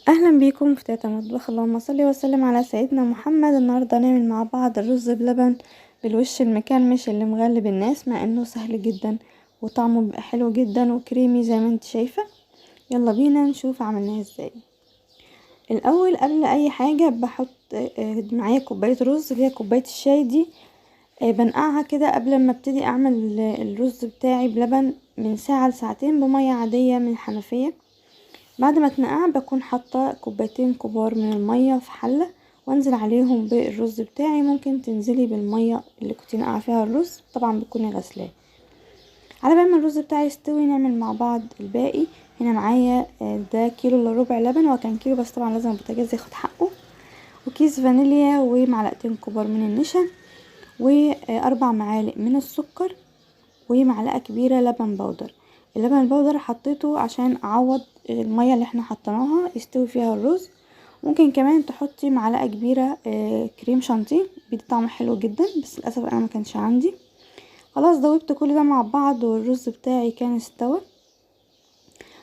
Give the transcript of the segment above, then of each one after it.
اهلا بيكم في تاتا مطبخ. اللهم صل وسلم على سيدنا محمد. النهارده هنعمل مع بعض الرز بلبن بالوش المكرمش اللي مغلب الناس، مع انه سهل جدا وطعمه بيبقى حلو جدا وكريمي زي ما انت شايفه. يلا بينا نشوف عملناه ازاي. الاول قبل اي حاجه بحط معايا كوبايه رز اللي هي كوبايه الشاي دي. بنقعها كده قبل ما ابتدي اعمل الرز بتاعي بلبن من ساعه لساعتين بميه عاديه من الحنفيه. بعد ما تنقع بكون حاطه كوبايتين كبار من الميه في حله وانزل عليهم بالرز بتاعي. ممكن تنزلي بالميه اللي كنت نقع فيها الرز، طبعا بتكوني غسلاه. على بال ما الرز بتاعي يستوي نعمل مع بعض الباقي. هنا معايا ده كيلو الا ربع لبن، هو كان كيلو بس طبعا لازم البوتاجاز ياخد حقه، وكيس فانيليا ومعلقتين كبار من النشا واربع معالق من السكر ومعلقه كبيره لبن بودر. اللبن البودر حطيته عشان اعوض الميه اللي احنا حطيناها يستوي فيها الرز. ممكن كمان تحطي معلقه كبيره كريم شانتيه، بيدي طعم حلو جدا، بس للاسف انا ما كانش عندي. خلاص دوبت كل ده مع بعض والرز بتاعي كان استوى.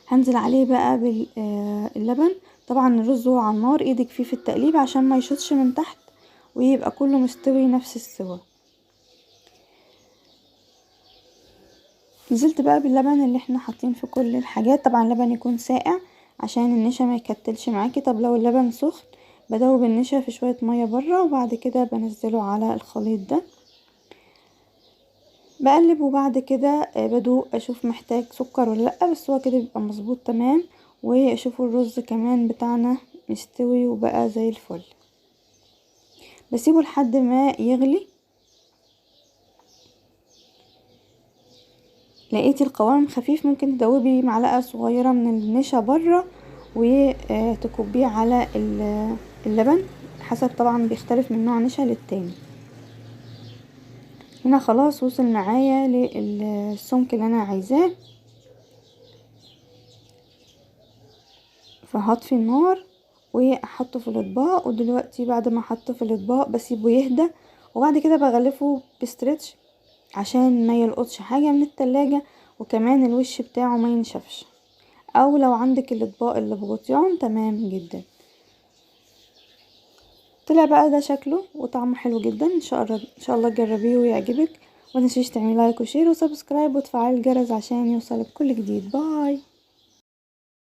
هنزل عليه بقى باللبن. طبعا الرز هو على النار ايدك فيه في التقليب عشان ما يشطش من تحت ويبقى كله مستوي نفس السوا. نزلت بقى باللبن اللي احنا حاطين في كل الحاجات. طبعا اللبن يكون ساقع عشان النشا ما يكتلش معاكي. طب لو اللبن سخن بدوب النشا في شوية مية بره وبعد كده بنزله على الخليط ده، بقلب وبعد كده بدوق اشوف محتاج سكر ولا لا، بس هو كده بيبقى مظبوط تمام. واشوف الرز كمان بتاعنا مستوي وبقى زي الفل. بسيبه لحد ما يغلي. لقيتي القوام خفيف ممكن تدوبي معلقة صغيرة من النشا بره وتكبيه على اللبن، حسب طبعا بيختلف من نوع نشا للتاني. هنا خلاص وصل معايا للسمك اللي انا عايزاه، فهطفي النار واحطه في الاطباق. ودلوقتي بعد ما احطه في الاطباق بسيبه يهدى، وبعد كده بغلفه بستريتش عشان ما يلقطش حاجة من التلاجة، وكمان الوش بتاعه ما ينشفش. او لو عندك الاطباق اللي بغطيان تمام جدا. طلع بقى ده شكله وطعمه حلو جدا. ان شاء الله تجربيه ويعجبك. ومتنسيش تعملي لايك وشير وسبسكرايب وتفعلي الجرس عشان يوصلك كل جديد. باي.